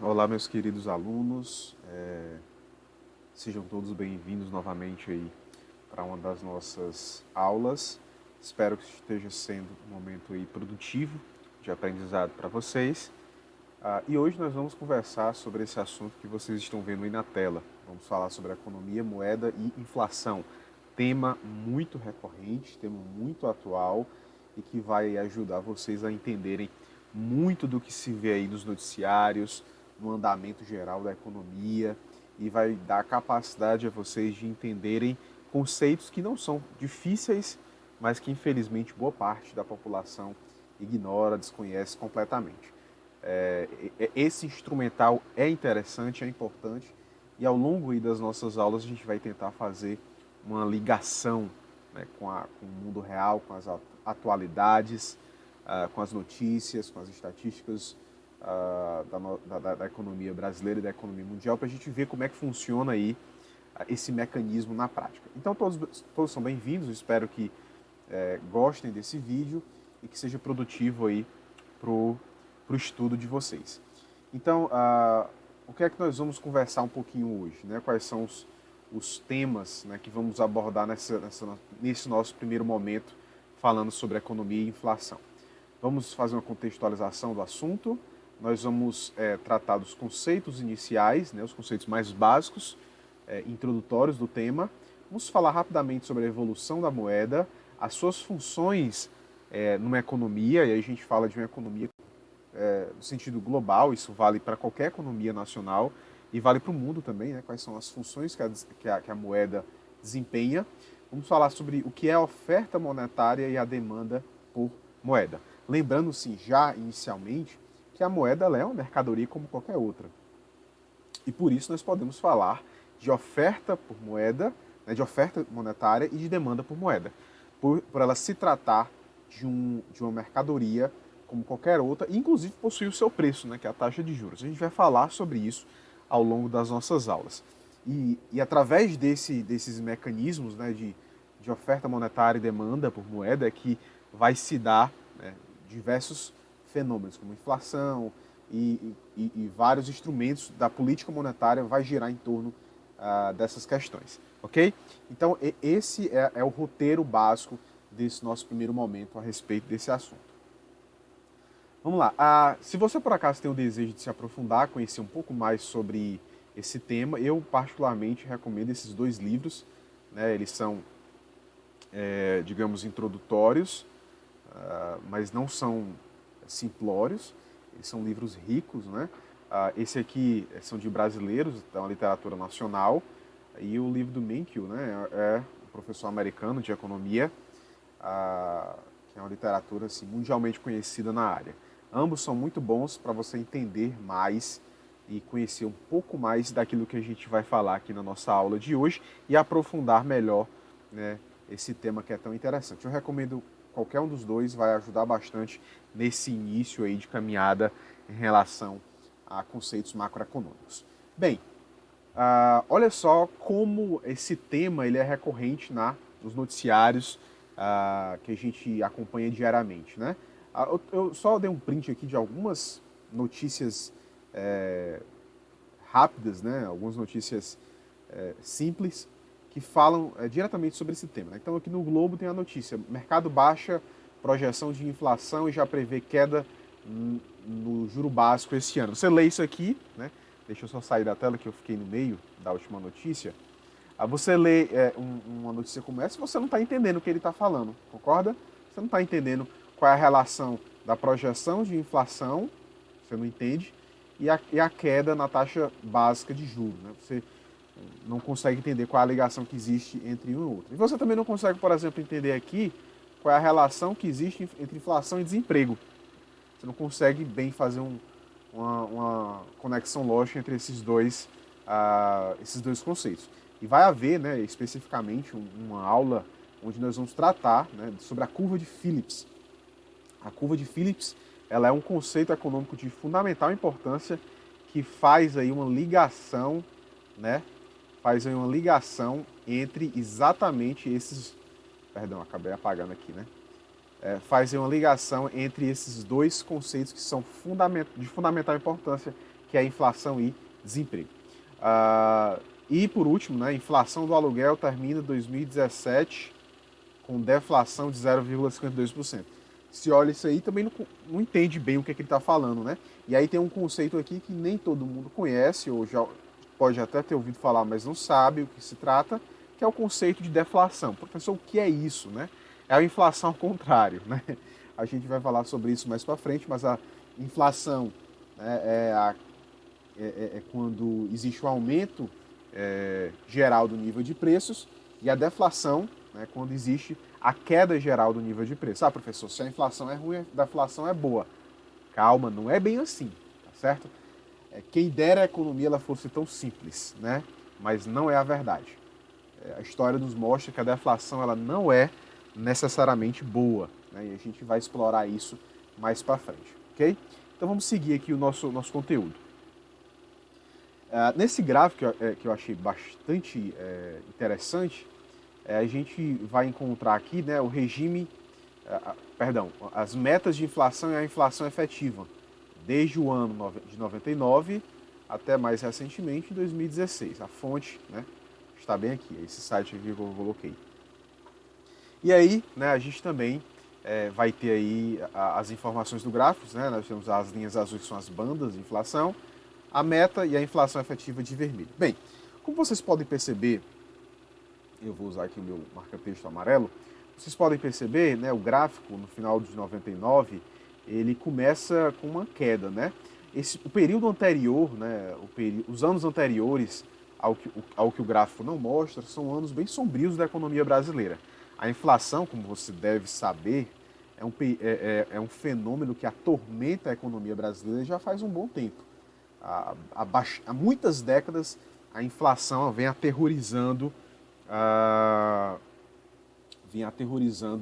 Olá, meus queridos alunos, sejam todos bem-vindos novamente aí para uma das nossas aulas. Espero que esteja sendo um momento aí produtivo de aprendizado para vocês. E hoje nós vamos conversar sobre esse assunto que vocês estão vendo aí na tela. Vamos falar sobre economia, moeda e inflação. Tema muito recorrente, tema muito atual e que vai ajudar vocês a entenderem muito do que se vê aí nos noticiários, no andamento geral da economia e vai dar capacidade a vocês de entenderem conceitos que não são difíceis, mas que infelizmente boa parte da população ignora, desconhece completamente. Esse instrumental é interessante, é importante e ao longo aí das nossas aulas a gente vai tentar fazer uma ligação, né, com o mundo real, com as atualidades, com as notícias, com as estatísticas da economia brasileira e da economia mundial, para a gente ver como é que funciona aí esse mecanismo na prática. Então todos são bem-vindos, espero que gostem desse vídeo e que seja produtivo aí para o estudo de vocês. Então, o que é que nós vamos conversar um pouquinho hoje? Né? Quais são os temas, né, que vamos abordar nesse nosso primeiro momento falando sobre economia e inflação? Vamos fazer uma contextualização do assunto, nós vamos tratar dos conceitos iniciais, né, os conceitos mais básicos, introdutórios do tema. Vamos falar rapidamente sobre a evolução da moeda, as suas funções numa economia, e aí a gente fala de uma economia no sentido global, isso vale para qualquer economia nacional e vale para o mundo também, né? Quais são as funções que a moeda desempenha. Vamos falar sobre o que é a oferta monetária e a demanda por moeda. Lembrando, sim, já inicialmente, que a moeda ela é uma mercadoria como qualquer outra. E por isso nós podemos falar de oferta por moeda, né, de oferta monetária e de demanda por moeda. Por ela se tratar de uma mercadoria como qualquer outra, e inclusive possui o seu preço, né, que é a taxa de juros. A gente vai falar sobre isso ao longo das nossas aulas. E através desses mecanismos, né, de oferta monetária e demanda por moeda é que vai se dar, né, diversos fenômenos, como inflação e vários instrumentos da política monetária vai girar em torno dessas questões, ok? Então, esse é o roteiro básico desse nosso primeiro momento a respeito desse assunto. Vamos lá. Se você por acaso tem o desejo de se aprofundar, conhecer um pouco mais sobre esse tema, eu particularmente recomendo esses dois livros. Né? Eles são, digamos, introdutórios, mas não são simplórios. Eles são livros ricos, né? Esse aqui são de brasileiros, da literatura nacional, e o livro do Menkyu, né? É um professor americano de economia, que é uma literatura assim, mundialmente conhecida na área. Ambos são muito bons para você entender mais e conhecer um pouco mais daquilo que a gente vai falar aqui na nossa aula de hoje e aprofundar melhor, né, esse tema que é tão interessante. Eu recomendo qualquer um dos dois, vai ajudar bastante nesse início aí de caminhada em relação a conceitos macroeconômicos. Bem, olha só como esse tema ele é recorrente nos noticiários que a gente acompanha diariamente, né? Eu só dei um print aqui de algumas notícias rápidas, né? Algumas notícias simples que falam diretamente sobre esse tema. Né? Então aqui no Globo tem a notícia: mercado baixa projeção de inflação e já prevê queda no juro básico esse ano. Você lê isso aqui, né? Deixa eu só sair da tela que eu fiquei no meio da última notícia. Você lê uma notícia como essa, você não está entendendo o que ele está falando, concorda? Você não está entendendo qual é a relação da projeção de inflação, você não entende, e a queda na taxa básica de juros. Né? Você não consegue entender qual é a ligação que existe entre um e outro. E você também não consegue, por exemplo, entender aqui qual é a relação que existe entre inflação e desemprego. Você não consegue bem fazer uma conexão lógica entre esses dois conceitos. E vai haver, né, especificamente, uma aula onde nós vamos tratar, né, sobre a curva de Phillips. A curva de Phillips ela é um conceito econômico de fundamental importância que faz aí uma ligação, né, faz aí uma ligação entre exatamente esses... Perdão, acabei apagando aqui, né? faz uma ligação entre esses dois conceitos que são de fundamental importância, que é a inflação e desemprego. E por último, né, a inflação do aluguel termina 2017 com deflação de 0,52%. Se olha isso aí, também não entende bem o que ele está falando, né? E aí tem um conceito aqui que nem todo mundo conhece, ou já pode até ter ouvido falar, mas não sabe o que se trata, que é o conceito de deflação. Professor, o que é isso, né? É a inflação ao contrário, né? A gente vai falar sobre isso mais para frente, mas a inflação, né, é quando existe um aumento geral do nível de preços, e a deflação, né, quando existe a queda geral do nível de preço. Professor, se a inflação é ruim, a deflação é boa. Calma, não é bem assim, tá certo? Quem dera a economia ela fosse tão simples, né? Mas não é a verdade. A história nos mostra que a deflação ela não é necessariamente boa, né? E a gente vai explorar isso mais para frente, ok? Então vamos seguir aqui o nosso conteúdo. Nesse gráfico que eu achei bastante interessante, a gente vai encontrar aqui, né, o regime, as metas de inflação e a inflação efetiva, desde o ano de 99 até mais recentemente, em 2016. A fonte, né, está bem aqui, esse site aqui que eu coloquei. E aí, né, a gente também vai ter aí as informações do gráfico, né, nós temos as linhas azuis que são as bandas de inflação, a meta e a inflação efetiva de vermelho. Bem, como vocês podem perceber, eu vou usar aqui o meu marca-texto amarelo, vocês podem perceber, né, o gráfico no final de 99, ele começa com uma queda, né? O período anterior, né, os anos anteriores ao que o gráfico não mostra, são anos bem sombrios da economia brasileira. A inflação, como você deve saber, é um fenômeno que atormenta a economia brasileira já faz um bom tempo. Há muitas décadas, a inflação vem aterrorizando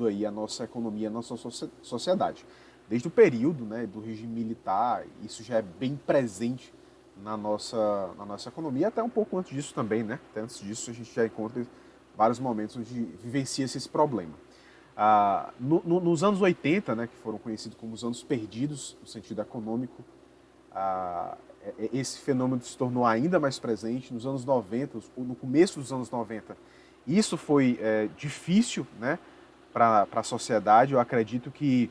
aí a nossa economia, a nossa sociedade. Desde o período, né, do regime militar, isso já é bem presente na nossa economia, até um pouco antes disso também, né? Até antes disso a gente já encontra vários momentos onde vivencia-se esse problema. Nos anos 80, né, que foram conhecidos como os anos perdidos no sentido econômico, esse fenômeno se tornou ainda mais presente. Nos anos 90, no começo dos anos 90, isso foi difícil, né, para a sociedade. Eu acredito que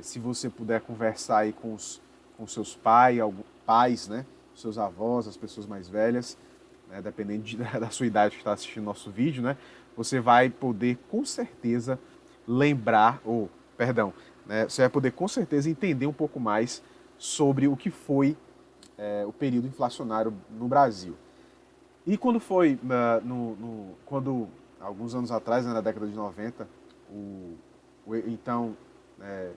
se você puder conversar aí com seus pais, né, seus avós, as pessoas mais velhas, né, dependendo da sua idade que está assistindo nosso vídeo, né, você vai poder com certeza lembrar, né, você vai poder com certeza entender um pouco mais sobre o que foi o período inflacionário no Brasil. E quando foi, quando alguns anos atrás, né, na década de 90, o então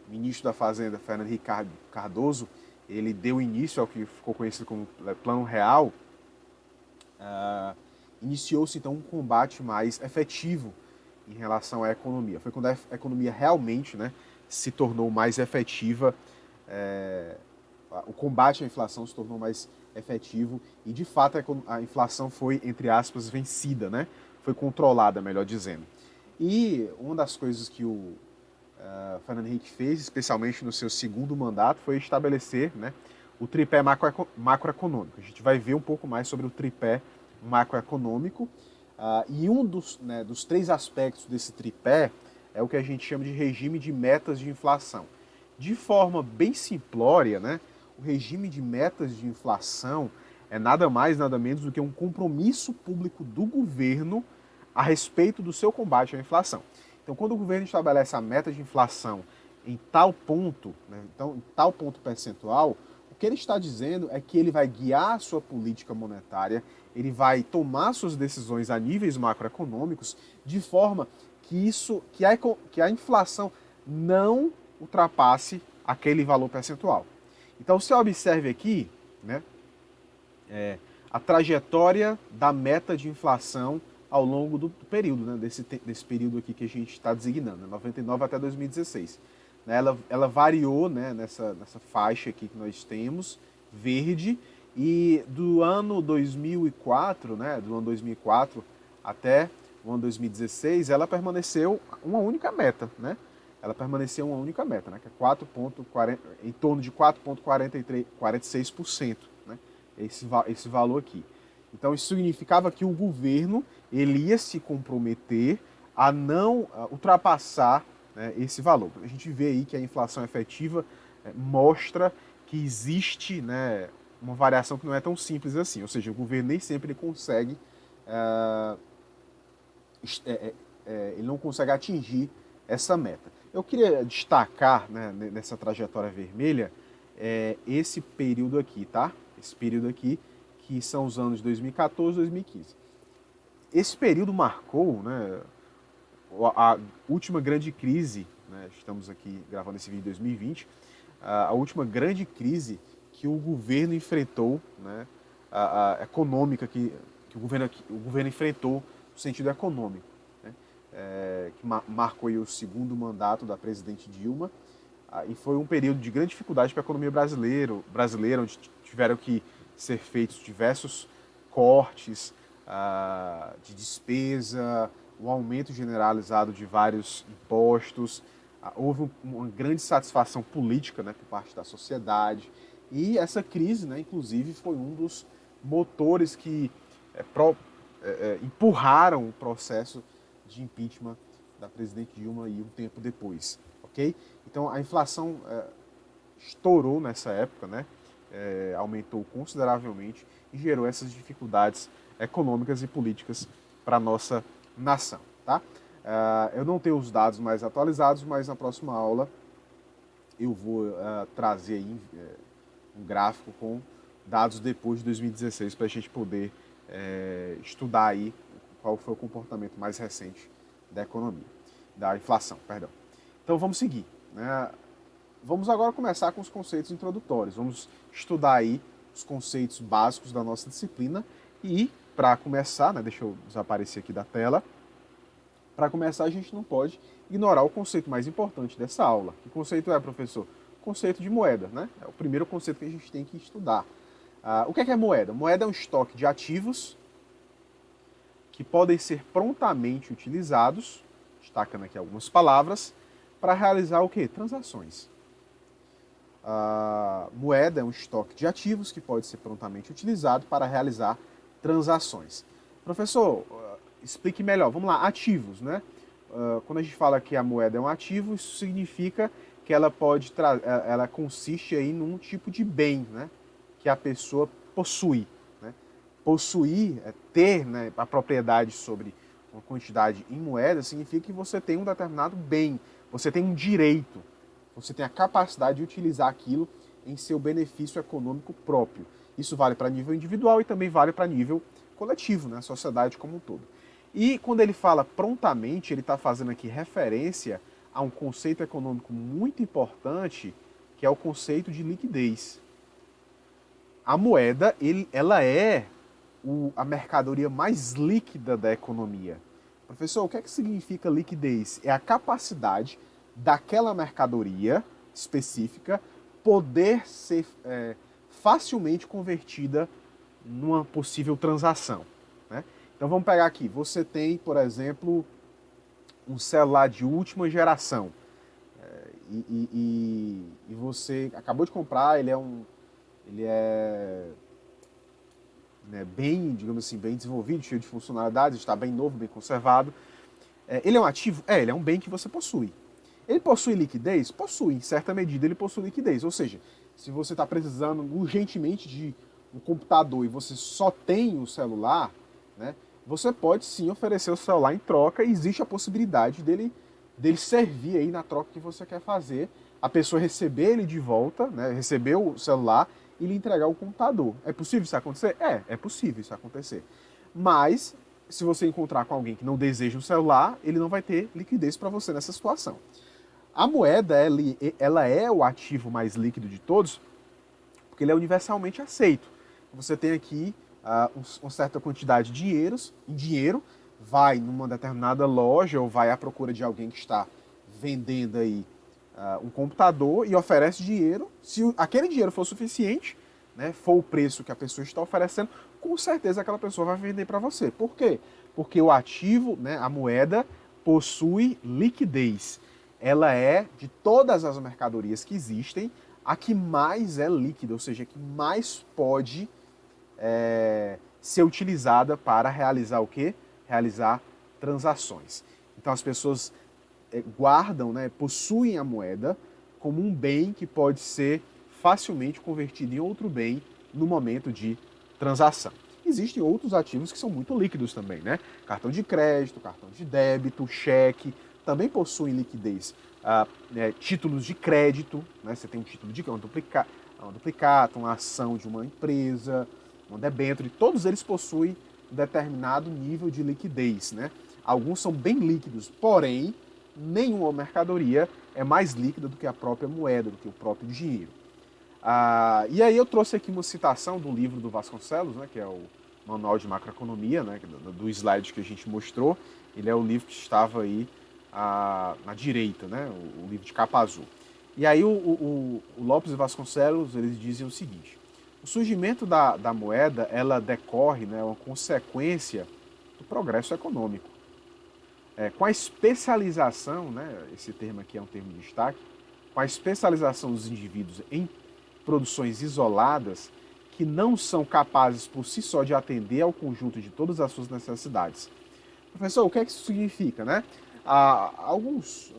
ministro da Fazenda, Fernando Henrique Cardoso, ele deu início ao que ficou conhecido como Plano Real. Iniciou-se então um combate mais efetivo em relação à economia. Foi quando a economia realmente, né, se tornou mais efetiva, o combate à inflação se tornou mais efetivo e, de fato, a inflação foi, entre aspas, vencida, né? Foi controlada, melhor dizendo. E uma das coisas que o Fernando Henrique fez, especialmente no seu segundo mandato, foi estabelecer, né, o tripé macroeconômico. A gente vai ver um pouco mais sobre o tripé macroeconômico, e um dos três aspectos desse tripé é o que a gente chama de regime de metas de inflação. De forma bem simplória, né, o regime de metas de inflação é nada mais, nada menos do que um compromisso público do governo a respeito do seu combate à inflação. Então, quando o governo estabelece a meta de inflação em tal ponto, né, então, em tal ponto percentual, o que ele está dizendo é que ele vai guiar a sua política monetária, ele vai tomar suas decisões a níveis macroeconômicos de forma que a inflação não ultrapasse aquele valor percentual. Então, você observe aqui, né, a trajetória da meta de inflação ao longo do período, né, desse período aqui que a gente está designando, né, 99 até 2016. Ela variou, né, nessa faixa aqui que nós temos, verde, e do ano 2004, né, do ano 2004 até o ano 2016, ela permaneceu uma única meta, né? ela permaneceu uma única meta, né, que é 4,40, em torno de 4,46%, né, esse valor aqui. Então isso significava que o governo ele ia se comprometer a não ultrapassar, né, esse valor. A gente vê aí que a inflação efetiva mostra que existe, né, uma variação que não é tão simples assim, ou seja, o governo nem sempre ele consegue ele não consegue atingir essa meta. Eu queria destacar, né, nessa trajetória vermelha esse período aqui, tá? Esse período aqui, que são os anos 2014 e 2015. Esse período marcou, né, a última grande crise, né, estamos aqui gravando esse vídeo em 2020, a última grande crise que o governo enfrentou, né, a econômica que o governo enfrentou no sentido econômico, né, que marcou aí o segundo mandato da presidente Dilma, e foi um período de grande dificuldade para a economia brasileira, onde tiveram que ser feitos diversos cortes de despesa, um aumento generalizado de vários impostos, houve uma grande satisfação política, né, por parte da sociedade, e essa crise, né, inclusive, foi um dos motores que empurraram o processo de impeachment da presidente Dilma e um tempo depois, ok? Então a inflação estourou nessa época, né, aumentou consideravelmente e gerou essas dificuldades econômicas e políticas para a nossa nação, tá? Eu não tenho os dados mais atualizados, mas na próxima aula eu vou trazer aí um gráfico com dados depois de 2016 para a gente poder estudar aí qual foi o comportamento mais recente da economia, da inflação, perdão. Então vamos seguir, né? Vamos agora começar com os conceitos introdutórios. Vamos estudar aí os conceitos básicos da nossa disciplina e, para começar, né, deixa eu desaparecer aqui da tela, para começar a gente não pode ignorar o conceito mais importante dessa aula. Que conceito é, professor? O conceito de moeda, né? É o primeiro conceito que a gente tem que estudar. O que é moeda? Moeda é um estoque de ativos que podem ser prontamente utilizados, destacando aqui algumas palavras, para realizar o quê? Transações. Moeda é um estoque de ativos que pode ser prontamente utilizado para realizar transações. Professor, explique melhor. Vamos lá, ativos, né? Quando a gente fala que a moeda é um ativo, isso significa que ela ela consiste aí num tipo de bem, né, que a pessoa possui, né? Possuir, ter, né, a propriedade sobre uma quantidade em moeda significa que você tem um determinado bem, você tem um direito, você tem a capacidade de utilizar aquilo em seu benefício econômico próprio. Isso vale para nível individual e também vale para nível coletivo, né, a sociedade como um todo. E quando ele fala prontamente, ele está fazendo aqui referência a um conceito econômico muito importante, que é o conceito de liquidez. A moeda, ela é a mercadoria mais líquida da economia. Professor, o que é que significa liquidez? É a capacidade daquela mercadoria específica poder ser facilmente convertida numa possível transação, né? Então vamos pegar aqui, você tem, por exemplo, um celular de última geração e você acabou de comprar, ele é né, bem, digamos assim, bem desenvolvido, cheio de funcionalidades, está bem novo, bem conservado. Ele é um ativo? Ele é um bem que você possui. Ele possui liquidez? Possui, em certa medida ele possui liquidez, ou seja, se você está precisando urgentemente de um computador e você só tem o celular, né, você pode sim oferecer o celular em troca e existe a possibilidade dele servir aí na troca que você quer fazer, a pessoa receber ele de volta, né, receber o celular e lhe entregar o computador. É possível isso acontecer? É possível isso acontecer. Mas, se você encontrar com alguém que não deseja um celular, ele não vai ter liquidez para você nessa situação. A moeda, ela é o ativo mais líquido de todos, porque ele é universalmente aceito. Você tem aqui uma certa quantidade de dinheiro, vai numa determinada loja ou vai à procura de alguém que está vendendo aí um computador e oferece dinheiro. Se aquele dinheiro for suficiente, né, for o preço que a pessoa está oferecendo, com certeza aquela pessoa vai vender para você. Por quê? Porque o ativo, né, a moeda, possui liquidez. ela é, de todas as mercadorias que existem, a que mais é líquida, ou seja, a que mais pode ser utilizada para realizar o quê? Realizar transações. Então as pessoas guardam, né, possuem a moeda como um bem que pode ser facilmente convertido em outro bem no momento de transação. Existem outros ativos que são muito líquidos também, né? Cartão de crédito, cartão de débito, cheque, também possuem liquidez. Títulos de crédito, né? Você tem um título de um duplicata, uma ação de uma empresa, um debênture, todos eles possuem um determinado nível de liquidez, né? Alguns são bem líquidos, porém, nenhuma mercadoria é mais líquida do que a própria moeda, do que o próprio dinheiro. E aí eu trouxe aqui uma citação do livro do Vasconcelos, né, que é o Manual de Macroeconomia, né, do slide que a gente mostrou. Ele é o livro que estava aí na direita, né, o livro de capa azul. E aí o Lopes e Vasconcelos, eles dizem o seguinte: o surgimento da moeda, ela decorre, né, uma consequência do progresso econômico. Com a especialização, né, esse termo aqui é um termo de destaque, com a especialização dos indivíduos em produções isoladas que não são capazes por si só de atender ao conjunto de todas as suas necessidades. Professor, o que é que isso significa, né? Há alguns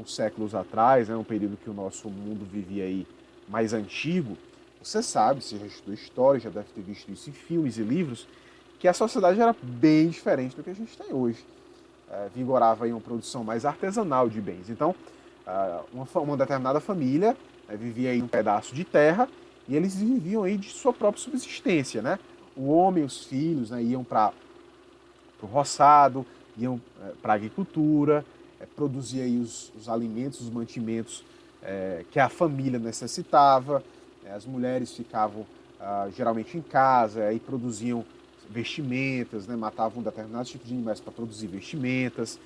séculos atrás, né, um período que o nosso mundo vivia aí mais antigo, você sabe, se já estudou história, já deve ter visto isso em filmes e livros, que a sociedade era bem diferente do que a gente tem hoje. Vigorava aí uma produção mais artesanal de bens. Então, uma determinada família vivia aí um pedaço de terra e eles viviam aí de sua própria subsistência, né? O homem, os filhos, né, iam para o roçado, iam para a agricultura, produzia aí os alimentos, os mantimentos que a família necessitava. As mulheres ficavam geralmente em casa e produziam vestimentas, né, matavam determinados tipos de animais para produzir vestimentas,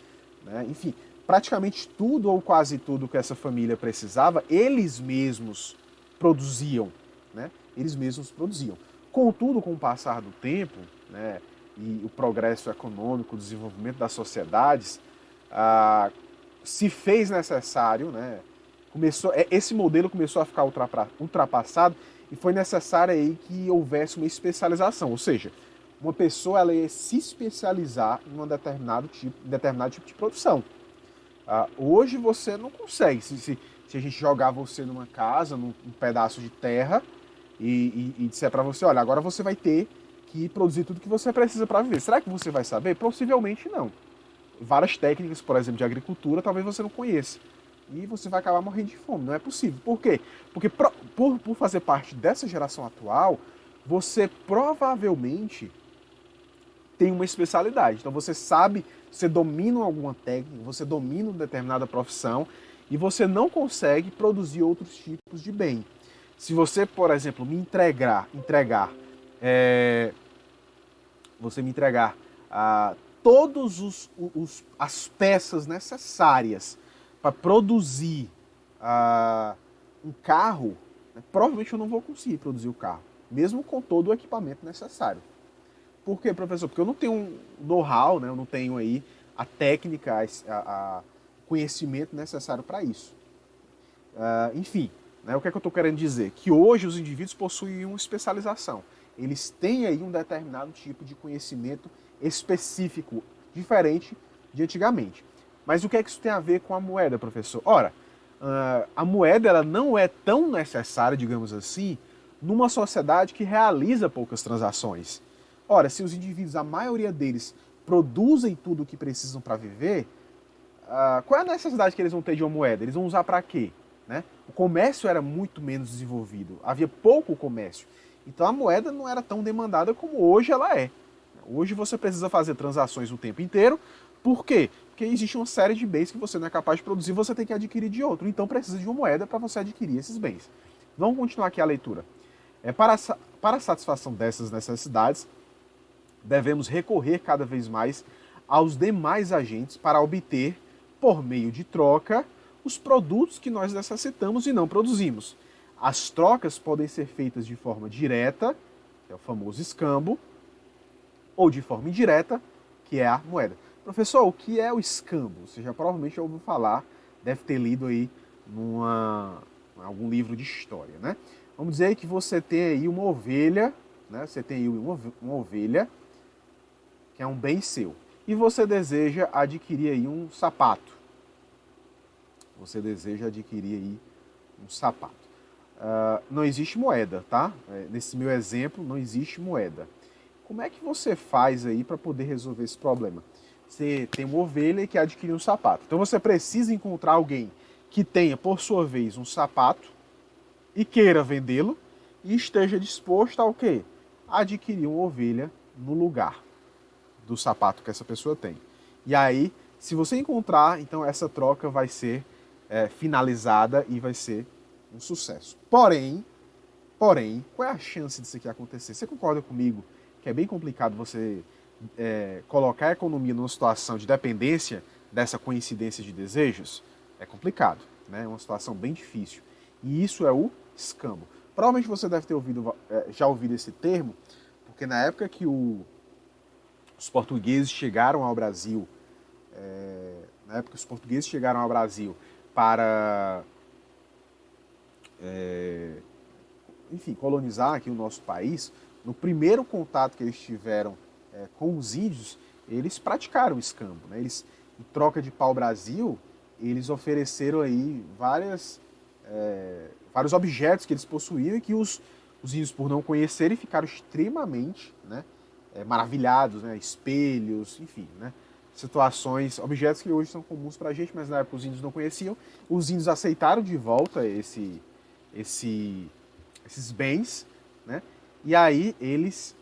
né, enfim, praticamente tudo ou quase tudo que essa família precisava, eles mesmos produziam, né, eles mesmos produziam. Contudo, com o passar do tempo, né, e o progresso econômico, o desenvolvimento das sociedades, se fez necessário, né, esse modelo começou a ficar ultrapassado e foi necessário aí que houvesse uma especialização, ou seja, uma pessoa ela ia se especializar em um determinado tipo de produção. Hoje você não consegue. Se a gente jogar você numa casa, num pedaço de terra, e disser para você, olha, agora você vai ter que produzir tudo que você precisa para viver. Será que você vai saber? Possivelmente não. Várias técnicas, por exemplo, de agricultura, talvez você não conheça. E você vai acabar morrendo de fome. Não é possível. Por quê? Porque por fazer parte dessa geração atual, você provavelmente tem uma especialidade. Então você sabe, você domina alguma técnica, você domina uma determinada profissão e você não consegue produzir outros tipos de bem. Se você, por exemplo, você me entregar todas as peças necessárias para produzir um carro, né, provavelmente eu não vou conseguir produzir o carro, mesmo com todo o equipamento necessário. Por quê, professor? Porque eu não tenho um know-how, né? Eu não tenho aí a técnica, o conhecimento necessário para isso. Enfim, né, o que é que eu estou querendo dizer? Que hoje os indivíduos possuem uma especialização. Eles têm aí um determinado tipo de conhecimento específico, diferente de antigamente. Mas o que é que isso tem a ver com a moeda, professor? Ora, a moeda ela não é tão necessária, digamos assim, numa sociedade que realiza poucas transações. Ora, se os indivíduos, a maioria deles, produzem tudo o que precisam para viver, qual é a necessidade que eles vão ter de uma moeda? Eles vão usar para quê? Né? O comércio era muito menos desenvolvido, havia pouco comércio. Então a moeda não era tão demandada como hoje ela é. Hoje você precisa fazer transações o tempo inteiro. Por quê? Porque existe uma série de bens que você não é capaz de produzir, você tem que adquirir de outro. Então precisa de uma moeda para você adquirir esses bens. Vamos continuar aqui a leitura. Para a satisfação dessas necessidades, devemos recorrer cada vez mais aos demais agentes para obter, por meio de troca, os produtos que nós necessitamos e não produzimos. As trocas podem ser feitas de forma direta, que é o famoso escambo, ou de forma indireta, que é a moeda. Professor, o que é o escambo? Você já provavelmente ouviu falar deve ter lido aí algum livro de história, né? Vamos dizer que você tem aí uma ovelha, né? Você tem aí uma ovelha que é um bem seu. E você deseja adquirir aí um sapato. Você deseja adquirir aí um sapato. Não existe moeda, tá? Nesse meu exemplo, não existe moeda. Como é que você faz aí para poder resolver esse problema? Você tem uma ovelha e quer adquirir um sapato. Então você precisa encontrar alguém que tenha, por sua vez, um sapato e queira vendê-lo e esteja disposto a o quê? Adquirir uma ovelha no lugar do sapato que essa pessoa tem. E aí, se você encontrar, então essa troca vai ser finalizada e vai ser um sucesso. Porém, qual é a chance disso aqui acontecer? Você concorda comigo que é bem complicado você colocar a economia numa situação de dependência dessa coincidência de desejos? É complicado, né? É uma situação bem difícil. E isso é o escambo. Provavelmente você deve ter já ouvido esse termo, porque na época que os portugueses chegaram ao Brasil, para enfim, colonizar aqui o nosso país, no primeiro contato que eles tiveram com os índios, eles praticaram o escambo, né? Eles, em troca de pau-brasil, eles ofereceram aí vários objetos que eles possuíam e que os índios, por não conhecerem, ficaram extremamente, né, maravilhados, né? Espelhos, enfim, né? Situações, objetos que hoje são comuns para a gente, mas na época os índios não conheciam. Os índios aceitaram de volta esses bens, né? E aí eles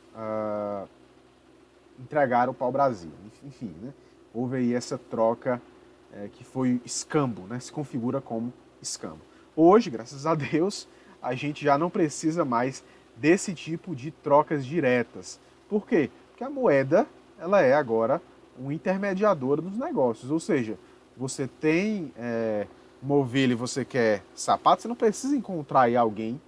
entregaram o pau-brasil. Enfim, né? Houve aí essa troca que foi escambo, né? Se configura como escambo. Hoje, graças a Deus, a gente já não precisa mais desse tipo de trocas diretas. Por quê? Porque a moeda, ela é agora um intermediador dos negócios. Ou seja, você tem uma ovelha e você quer sapato, você não precisa encontrar aí alguém,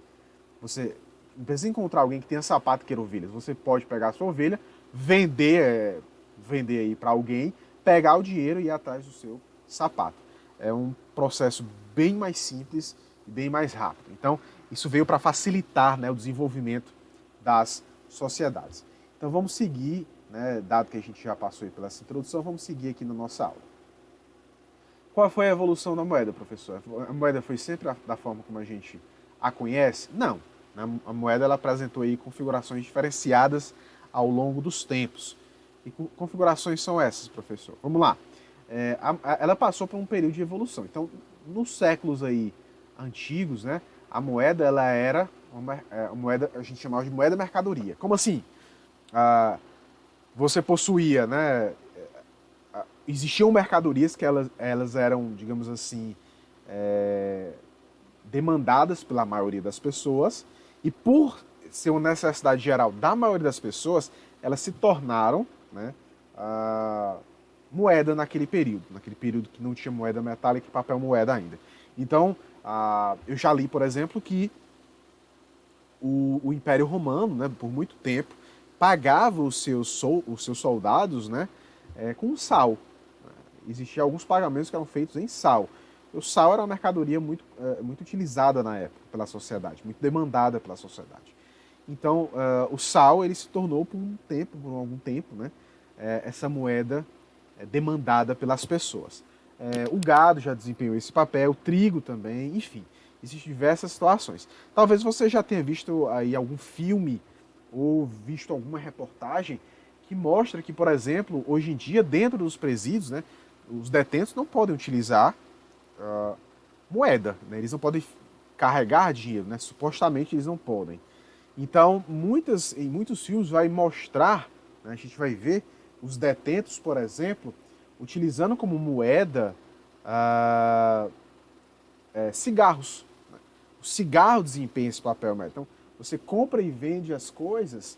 você não precisa encontrar alguém que tenha sapato e queira ovelhas. Você pode pegar a sua ovelha, vender aí para alguém, pegar o dinheiro e ir atrás do seu sapato. É um processo bem mais simples e bem mais rápido. Então, isso veio para facilitar, né, o desenvolvimento das sociedades. Então, vamos seguir, né, dado que a gente já passou aí pela essa introdução, vamos seguir aqui na nossa aula. Qual foi a evolução da moeda, professor? A moeda foi sempre da forma como a gente a conhece? Não. A moeda ela apresentou aí configurações diferenciadas ao longo dos tempos. E configurações são essas, professor? Vamos lá. Ela passou por um período de evolução. Então, nos séculos aí antigos, né, a moeda ela era uma moeda, a gente chamava de moeda mercadoria. Como assim? Você possuía, né, existiam mercadorias que elas eram, digamos assim, demandadas pela maioria das pessoas, e por ser uma necessidade geral da maioria das pessoas, elas se tornaram, né, moeda naquele período que não tinha moeda metálica e papel moeda ainda. Então, eu já li, por exemplo, que o Império Romano, né, por muito tempo, pagava os seus soldados, né, com sal. Existiam alguns pagamentos que eram feitos em sal. O sal era uma mercadoria muito utilizada na época pela sociedade, muito demandada pela sociedade. Então, o sal ele se tornou por algum tempo, né, essa moeda demandada pelas pessoas. O gado já desempenhou esse papel, o trigo também, enfim, existem diversas situações. Talvez você já tenha visto aí algum filme ou visto alguma reportagem que mostra que, por exemplo, hoje em dia, dentro dos presídios, né, os detentos não podem utilizar moeda, né? Eles não podem carregar dinheiro, né? Supostamente eles não podem. Então, em muitos filmes vai mostrar, né, a gente vai ver os detentos, por exemplo, utilizando como moeda cigarros. O cigarro desempenha esse papel. Então, você compra e vende as coisas,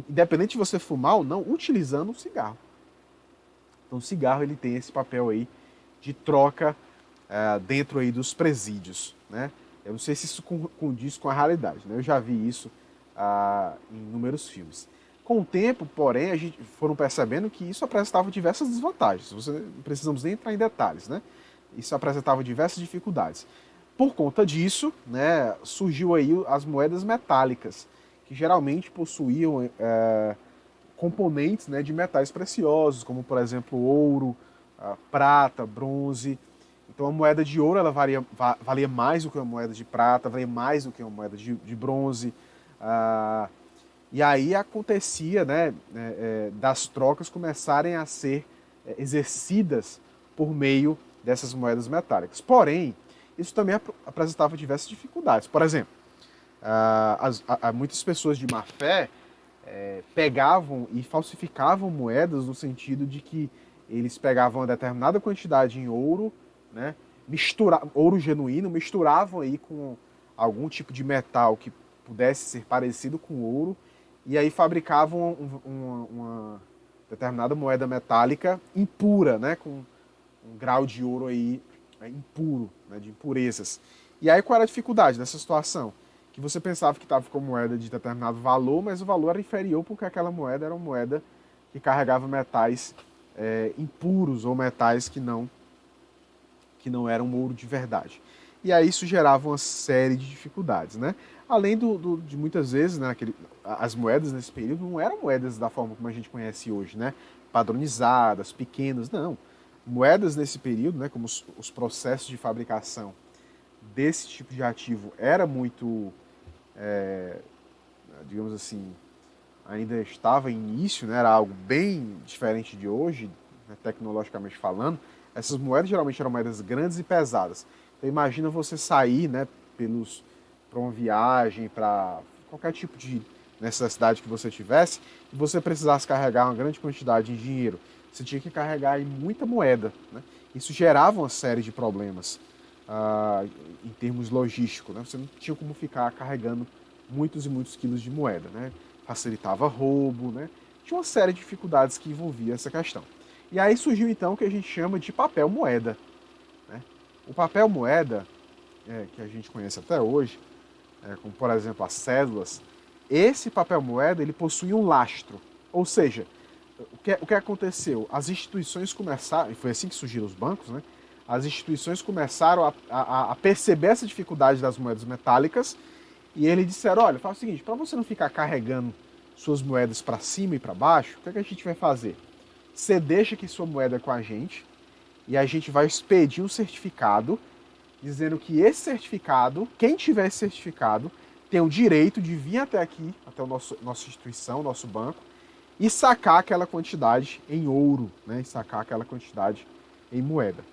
independente de você fumar ou não, utilizando o cigarro. Então, o cigarro ele tem esse papel aí de troca dentro aí dos presídios, né? Eu não sei se isso condiz com a realidade, né? Eu já vi isso em inúmeros filmes. Com o tempo, porém, a gente foram percebendo que isso apresentava diversas desvantagens. Não precisamos nem entrar em detalhes, né? Isso apresentava diversas dificuldades. Por conta disso, né, surgiu aí as moedas metálicas, que geralmente possuíam componentes, né, de metais preciosos, como por exemplo ouro, prata, bronze. Então a moeda de ouro ela valia mais do que uma moeda de prata, valia mais do que uma moeda de bronze. E aí acontecia, né, das trocas começarem a ser exercidas por meio dessas moedas metálicas. Porém, isso também apresentava diversas dificuldades. Por exemplo, muitas pessoas de má fé pegavam e falsificavam moedas no sentido de que eles pegavam uma determinada quantidade em ouro, né, ouro genuíno, misturavam aí com algum tipo de metal que pudesse ser parecido com ouro, e aí fabricavam uma determinada moeda metálica impura, né, com um grau de ouro aí impuro, né, de impurezas. E aí qual era a dificuldade dessa situação? Que você pensava que estava com moeda de determinado valor, mas o valor era inferior porque aquela moeda era uma moeda que carregava metais impuros ou metais que não eram ouro de verdade. E aí isso gerava uma série de dificuldades, né? Além de muitas vezes, né, as moedas nesse período não eram moedas da forma como a gente conhece hoje, né? Padronizadas, pequenas, não. Moedas nesse período, né, como os processos de fabricação desse tipo de ativo era muito, digamos assim, ainda estava em início, né, era algo bem diferente de hoje, né, tecnologicamente falando. Essas moedas geralmente eram moedas grandes e pesadas. Então imagina você sair, né, para uma viagem, para qualquer tipo de necessidade que você tivesse, e você precisasse carregar uma grande quantidade de dinheiro. Você tinha que carregar aí muita moeda, né? Isso gerava uma série de problemas em termos logísticos, né? Você não tinha como ficar carregando muitos e muitos quilos de moeda, né? Facilitava roubo, né? Tinha uma série de dificuldades que envolvia essa questão. E aí surgiu então o que a gente chama de papel moeda, né? O papel moeda, que a gente conhece até hoje, como por exemplo as cédulas, esse papel moeda ele possui um lastro, ou seja, o que aconteceu? As instituições começaram, e foi assim que surgiram os bancos, né? As instituições começaram a perceber essa dificuldade das moedas metálicas e eles disseram, olha, faz o seguinte, para você não ficar carregando suas moedas para cima e para baixo, o que a gente vai fazer? Você deixa aqui sua moeda com a gente e a gente vai expedir um certificado dizendo que esse certificado, quem tiver esse certificado, tem o direito de vir até aqui, até nossa instituição, nosso banco, e sacar aquela quantidade em ouro, né? E sacar aquela quantidade em moeda.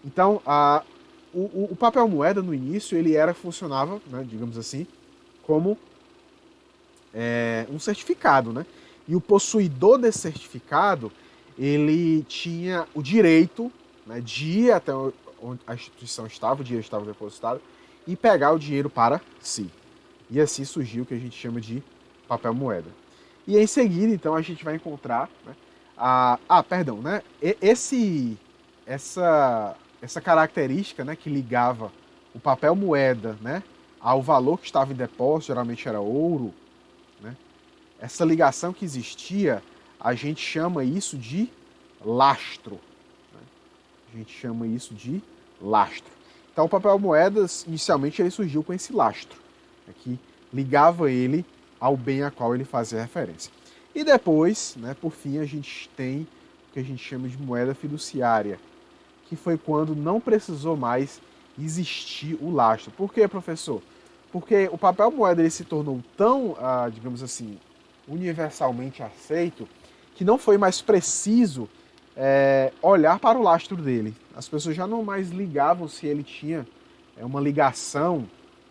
Então, o papel moeda no início ele funcionava, né, digamos assim, como um certificado, né? E o possuidor desse certificado ele tinha o direito, né, de ir até onde a instituição estava, o dinheiro estava depositado, e pegar o dinheiro para si. E assim surgiu o que a gente chama de papel moeda. E em seguida, então, a gente vai encontrar, né, perdão, né, essa característica, né, que ligava o papel moeda, né, ao valor que estava em depósito, geralmente era ouro, né, essa ligação que existia, a gente chama isso de lastro. Né? A gente chama isso de lastro. Então o papel moedas, inicialmente, ele surgiu com esse lastro, né, que ligava ele ao bem a qual ele fazia referência. E depois, né, por fim, a gente tem o que a gente chama de moeda fiduciária, que foi quando não precisou mais existir o lastro. Por quê, professor? Porque o papel moeda ele se tornou tão, digamos assim, universalmente aceito, que não foi mais preciso olhar para o lastro dele. As pessoas já não mais ligavam se ele tinha uma ligação,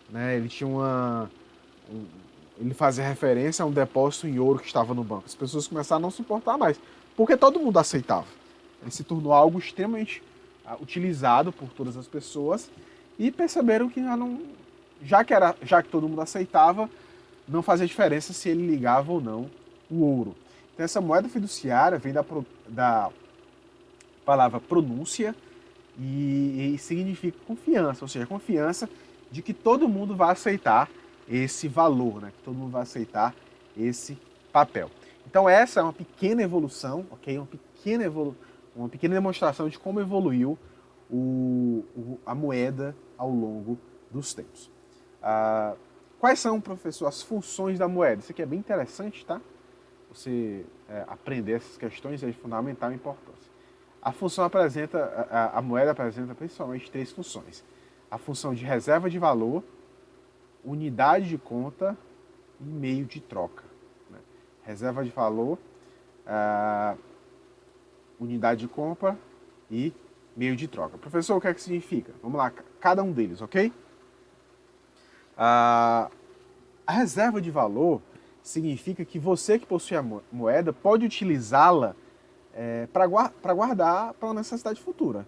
né? Ele tinha ele fazia referência a um depósito em ouro que estava no banco. As pessoas começaram a não se importar mais, porque todo mundo aceitava. Ele se tornou algo extremamente utilizado por todas as pessoas e perceberam que já que todo mundo aceitava, não fazia diferença se ele ligava ou não o ouro. Então essa moeda fiduciária vem da palavra pronúncia e significa confiança, ou seja, confiança de que todo mundo vai aceitar esse valor, né? Que todo mundo vai aceitar esse papel. Então essa é uma pequena evolução, ok? Uma pequena demonstração de como evoluiu a moeda ao longo dos tempos. Quais são, professor, as funções da moeda? Isso aqui é bem interessante, tá? Você aprender essas questões é de fundamental importância. A moeda apresenta principalmente três funções. A função de reserva de valor, unidade de conta e meio de troca. Né? Reserva de valor, unidade de compra e meio de troca. Professor, o que é que significa? Vamos lá, cada um deles, ok? A reserva de valor significa que você que possui a moeda pode utilizá-la para guardar para uma necessidade futura.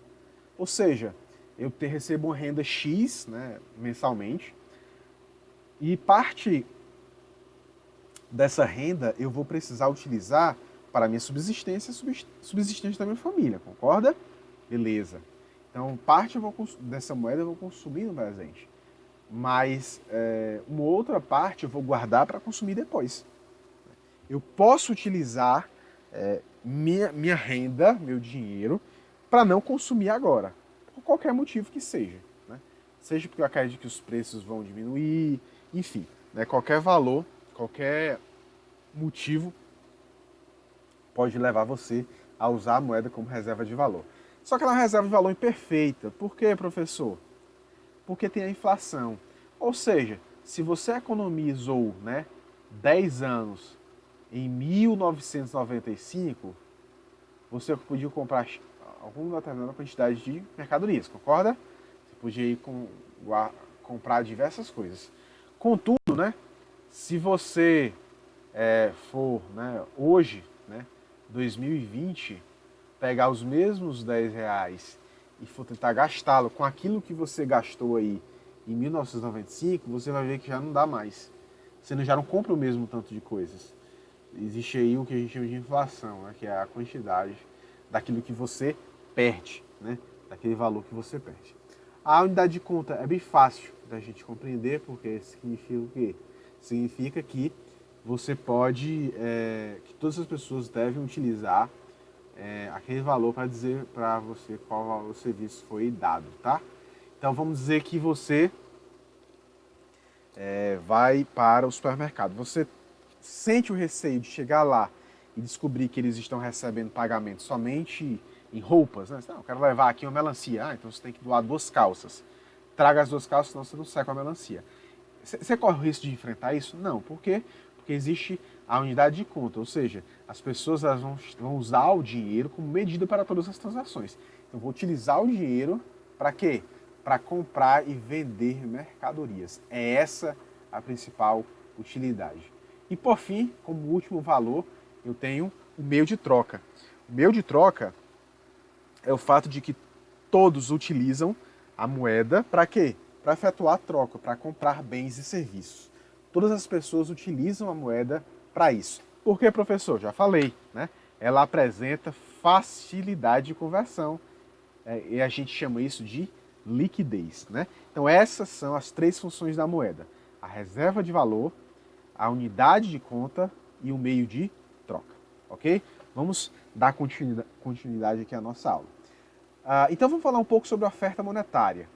Ou seja, eu recebo uma renda X, né, mensalmente, e parte dessa renda eu vou precisar utilizar para a minha subsistência e subsistência da minha família, concorda? Beleza. Então, parte dessa moeda eu vou consumir no presente. Mas uma outra parte eu vou guardar para consumir depois. Eu posso utilizar minha renda, meu dinheiro, para não consumir agora, por qualquer motivo que seja. Né? Seja porque eu acredito que os preços vão diminuir, enfim, né? Qualquer valor, qualquer motivo pode levar você a usar a moeda como reserva de valor. Só que ela é uma reserva de valor imperfeita. Por quê, professor? Porque tem a inflação. Ou seja, se você economizou, né, 10 anos em 1995, você podia comprar alguma determinada quantidade de mercadorias, concorda? Você podia comprar diversas coisas. Contudo, né, se você for, né, hoje, né, 2020, pegar os mesmos 10 reais e for tentar gastá-lo com aquilo que você gastou aí em 1995, você vai ver que já não dá mais. Você já não compra o mesmo tanto de coisas. Existe aí o que a gente chama de inflação, né, que é a quantidade daquilo que você perde, né, daquele valor que você perde. A unidade de conta é bem fácil da gente compreender, porque significa o quê? Significa que você pode, que todas as pessoas devem utilizar aquele valor para dizer para você qual valor do serviço foi dado, tá? Então vamos dizer que você vai para o supermercado. Você sente o receio de chegar lá e descobrir que eles estão recebendo pagamento somente em roupas, né? Não, eu quero levar aqui uma melancia. Então você tem que doar 2 calças. Traga as 2 calças, senão você não sai com a melancia. Você corre o risco de enfrentar isso? Não. Por quê? Porque existe a unidade de conta, ou seja, as pessoas elas vão usar o dinheiro como medida para todas as transações. Então, vou utilizar o dinheiro para quê? Para comprar e vender mercadorias. É essa a principal utilidade. E, por fim, como último valor, eu tenho o meio de troca. O meio de troca é o fato de que todos utilizam a moeda para quê? Para efetuar a troca, para comprar bens e serviços. Todas as pessoas utilizam a moeda para isso. Por que, professor? Já falei, né? Ela apresenta facilidade de conversão. E a gente chama isso de liquidez, né? Então essas são as 3 funções da moeda. A reserva de valor, a unidade de conta e o meio de troca, ok? Vamos dar continuidade aqui à nossa aula. Então vamos falar um pouco sobre a oferta monetária.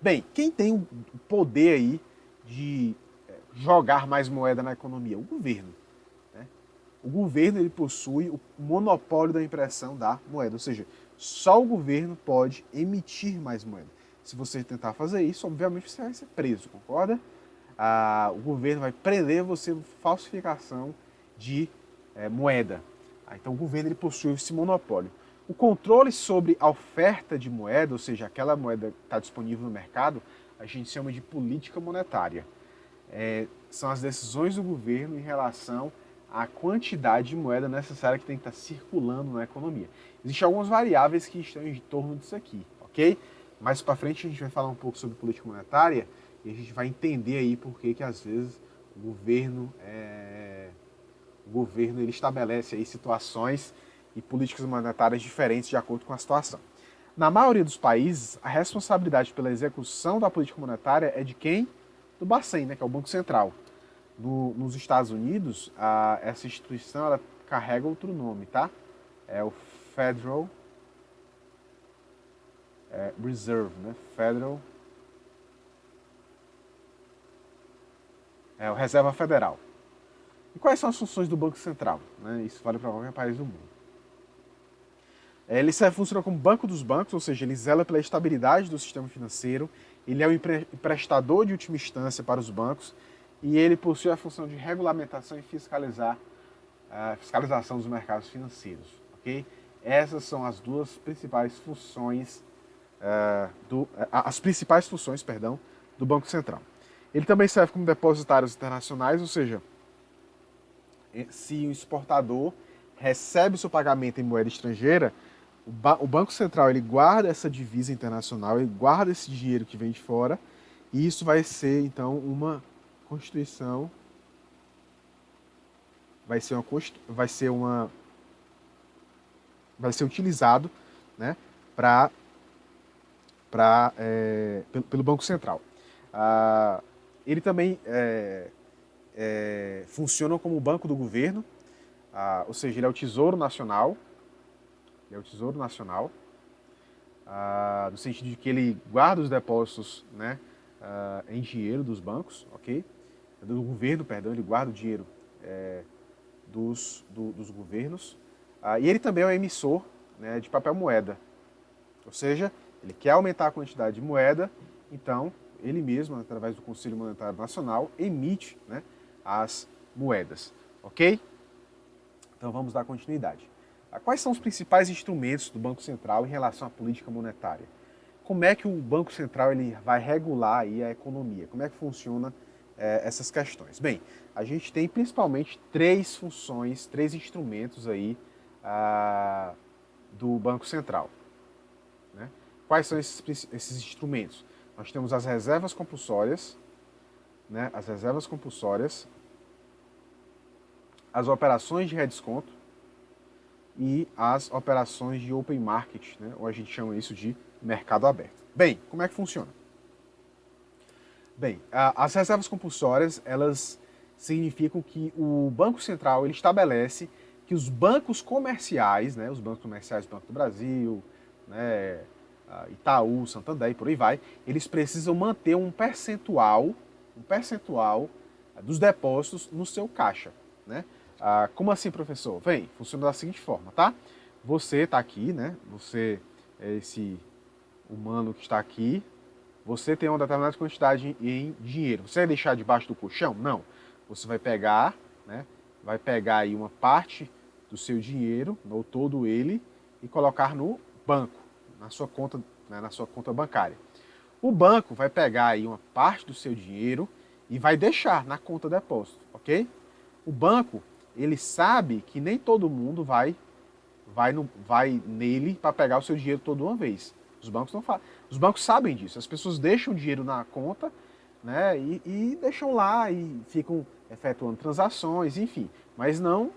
Bem, quem tem o poder aí de jogar mais moeda na economia? O governo. Né? O governo ele possui o monopólio da impressão da moeda, ou seja, só o governo pode emitir mais moeda. Se você tentar fazer isso, obviamente você vai ser preso, concorda? O governo vai prender você por falsificação de moeda. Então o governo ele possui esse monopólio. O controle sobre a oferta de moeda, ou seja, aquela moeda que está disponível no mercado, a gente chama de política monetária. São as decisões do governo em relação à quantidade de moeda necessária que tem que estar circulando na economia. Existem algumas variáveis que estão em torno disso aqui, ok? Mais para frente a gente vai falar um pouco sobre política monetária e a gente vai entender aí por que às vezes o governo ele estabelece aí situações e políticas monetárias diferentes de acordo com a situação. Na maioria dos países, a responsabilidade pela execução da política monetária é de quem? Do Bacen, né, que é o Banco Central. Nos Estados Unidos, essa instituição ela carrega outro nome, tá? É o Federal Reserve, né? Federal, o Reserva Federal. E quais são as funções do Banco Central? Né? Isso vale para qualquer país do mundo. Ele funciona como banco dos bancos, ou seja, ele zela pela estabilidade do sistema financeiro, ele é o emprestador de última instância para os bancos e ele possui a função de regulamentação e fiscalização dos mercados financeiros. Okay? Essas são as duas principais funções, do Banco Central. Ele também serve como depositários internacionais, ou seja, se o exportador recebe seu pagamento em moeda estrangeira, o Banco Central ele guarda essa divisa internacional, ele guarda esse dinheiro que vem de fora, e isso vai ser, então, uma constituição, vai ser utilizado, né, pelo Banco Central. Ele também funciona como banco do governo, ou seja, ele é o Tesouro Nacional. No sentido de que ele guarda os depósitos, né, em dinheiro dos bancos, ok? Do governo, perdão, ele guarda o dinheiro dos governos. E ele também é o emissor, né, de papel moeda. Ou seja, ele quer aumentar a quantidade de moeda, então ele mesmo, através do Conselho Monetário Nacional, emite, né, as moedas, ok? Então vamos dar continuidade. Quais são os principais instrumentos do Banco Central em relação à política monetária? Como é que o Banco Central ele vai regular aí a economia? Como é que funciona essas questões? Bem, a gente tem principalmente três funções, três instrumentos aí do Banco Central. Né? Quais são esses instrumentos? Nós temos as reservas compulsórias, né? As operações de redesconto e as operações de open market, né? Ou a gente chama isso de mercado aberto. Bem, como é que funciona? Bem, as reservas compulsórias, elas significam que o Banco Central ele estabelece que os bancos comerciais, né, os bancos comerciais, Banco do Brasil, né, Itaú, Santander e por aí vai, eles precisam manter um percentual dos depósitos no seu caixa, né? Como assim, professor? Bem, funciona da seguinte forma, tá? Você está aqui, né? Você é esse humano que está aqui. Você tem uma determinada quantidade em dinheiro. Você vai deixar debaixo do colchão? Não. Você vai pegar, né? Vai pegar aí uma parte do seu dinheiro, ou todo ele, e colocar no banco, na sua conta, né, na sua conta bancária. O banco vai pegar aí uma parte do seu dinheiro e vai deixar na conta depósito, ok? O banco, ele sabe que nem todo mundo vai nele para pegar o seu dinheiro toda uma vez. Os bancos não fazem. Os bancos sabem disso. As pessoas deixam o dinheiro na conta, né, e deixam lá e ficam efetuando transações, enfim. Mas não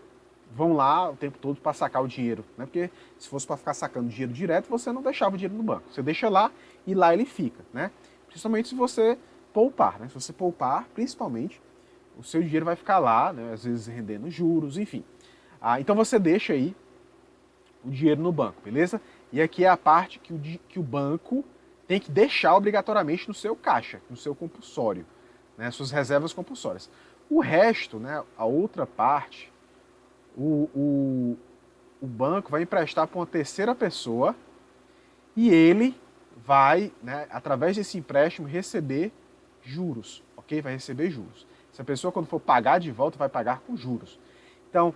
vão lá o tempo todo para sacar o dinheiro, né? Porque se fosse para ficar sacando dinheiro direto, você não deixava o dinheiro no banco. Você deixa lá e lá ele fica, né? Principalmente se você poupar, né? Se você poupar, principalmente, o seu dinheiro vai ficar lá, né? Às vezes rendendo juros, enfim. Então você deixa aí o dinheiro no banco, beleza? E aqui é a parte que o banco tem que deixar obrigatoriamente no seu caixa, no seu compulsório, né? Suas reservas compulsórias. O resto, né? A outra parte, o banco vai emprestar para uma terceira pessoa e ele vai, né, através desse empréstimo, receber juros, ok? Vai receber juros. Essa pessoa, quando for pagar de volta, vai pagar com juros. Então,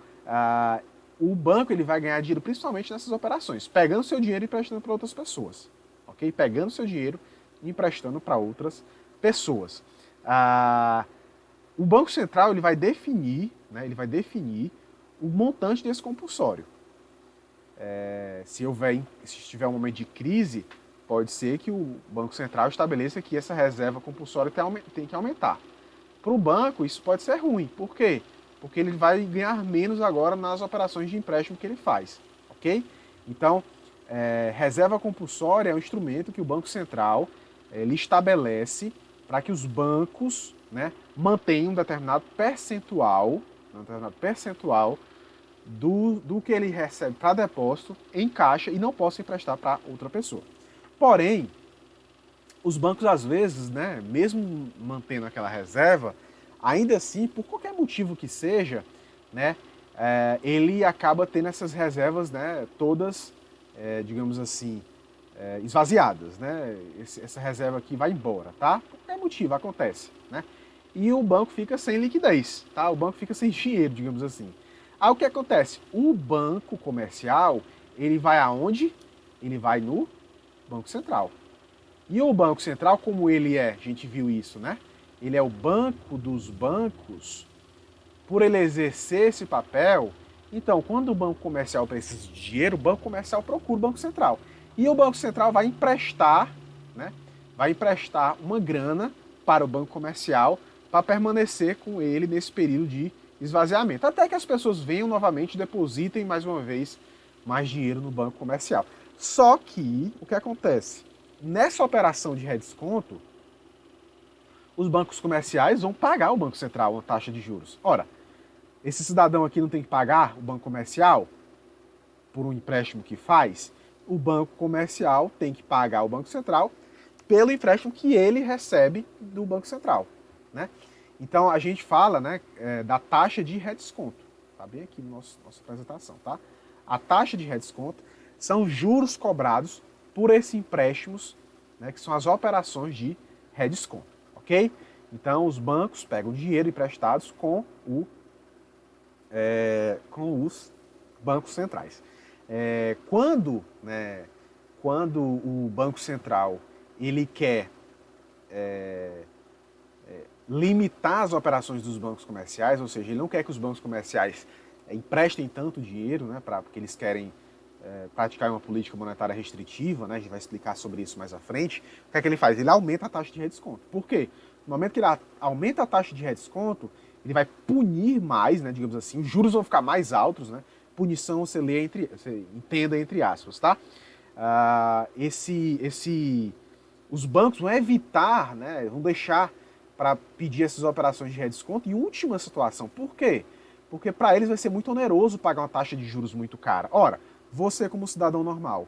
o banco ele vai ganhar dinheiro principalmente nessas operações, pegando seu dinheiro e emprestando para outras pessoas, ok? Pegando seu dinheiro e emprestando para outras pessoas. O Banco Central ele vai definir, né, o montante desse compulsório. Se estiver um momento de crise, pode ser que o Banco Central estabeleça que essa reserva compulsória tem que aumentar. Para o banco, isso pode ser ruim. Por quê? Porque ele vai ganhar menos agora nas operações de empréstimo que ele faz. Ok? Então, reserva compulsória é um instrumento que o Banco Central ele estabelece para que os bancos, né, mantenham um determinado percentual do que ele recebe para depósito em caixa e não possa emprestar para outra pessoa. Porém, os bancos às vezes, né, mesmo mantendo aquela reserva, ainda assim, por qualquer motivo que seja, né, ele acaba tendo essas reservas, né, todas, digamos assim, esvaziadas, né? Essa reserva aqui vai embora, tá? Por qualquer motivo acontece, né? E o banco fica sem liquidez, tá? O banco fica sem dinheiro, digamos assim. Aí o que acontece? O banco comercial, ele vai aonde? Ele vai no Banco Central. E o Banco Central, como ele é, a gente viu isso, né? Ele é o banco dos bancos. Por ele exercer esse papel, então, quando o banco comercial precisa de dinheiro, o banco comercial procura o Banco Central. E o Banco Central vai emprestar, né? Vai emprestar uma grana para o banco comercial para permanecer com ele nesse período de esvaziamento. Até que as pessoas venham novamente e depositem mais uma vez mais dinheiro no banco comercial. Só que, o que acontece? Nessa operação de redesconto, os bancos comerciais vão pagar o Banco Central uma taxa de juros. Ora, esse cidadão aqui não tem que pagar o banco comercial por um empréstimo que faz? O banco comercial tem que pagar o Banco Central pelo empréstimo que ele recebe do Banco Central, né? Então a gente fala, né, da taxa de redesconto. Tá bem aqui na nossa apresentação, tá? A taxa de redesconto são juros cobrados por esses empréstimos, né, que são as operações de redesconto, ok? Então os bancos pegam dinheiro emprestados com os bancos centrais. Quando o Banco Central ele quer limitar as operações dos bancos comerciais, ou seja, ele não quer que os bancos comerciais emprestem tanto dinheiro, né, porque eles querem praticar uma política monetária restritiva, né, a gente vai explicar sobre isso mais à frente. O que é que ele faz? Ele aumenta a taxa de redesconto. Por quê? No momento que ele aumenta a taxa de redesconto, ele vai punir mais, né, digamos assim, os juros vão ficar mais altos, né? Punição você entenda entre aspas, tá? Os bancos vão evitar, né, vão deixar para pedir essas operações de redesconto em última situação. Por quê? Porque para eles vai ser muito oneroso pagar uma taxa de juros muito cara. Ora, você como cidadão normal,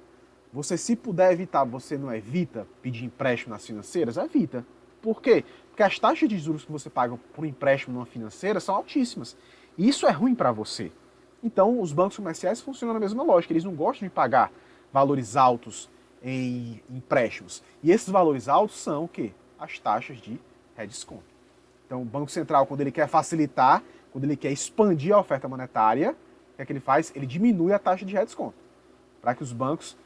você se puder evitar, você não evita pedir empréstimo nas financeiras? Evita. Por quê? Porque as taxas de juros que você paga por empréstimo numa financeira são altíssimas. E isso é ruim para você. Então, os bancos comerciais funcionam na mesma lógica. Eles não gostam de pagar valores altos em empréstimos. E esses valores altos são o quê? As taxas de redesconto. Então, o Banco Central, quando ele quer facilitar, quando ele quer expandir a oferta monetária, o que é que ele faz? Ele diminui a taxa de redesconto, para que os bancos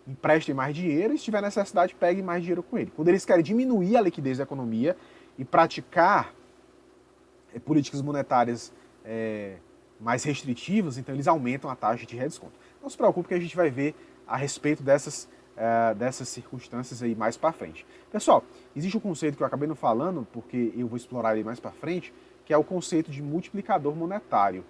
emprestem mais dinheiro e, se tiver necessidade, peguem mais dinheiro com ele. Quando eles querem diminuir a liquidez da economia e praticar políticas monetárias mais restritivas, então eles aumentam a taxa de redesconto. Não se preocupe que a gente vai ver a respeito dessas circunstâncias aí mais para frente. Pessoal, existe um conceito que eu acabei não falando, porque eu vou explorar ele mais para frente, que é o conceito de multiplicador monetário.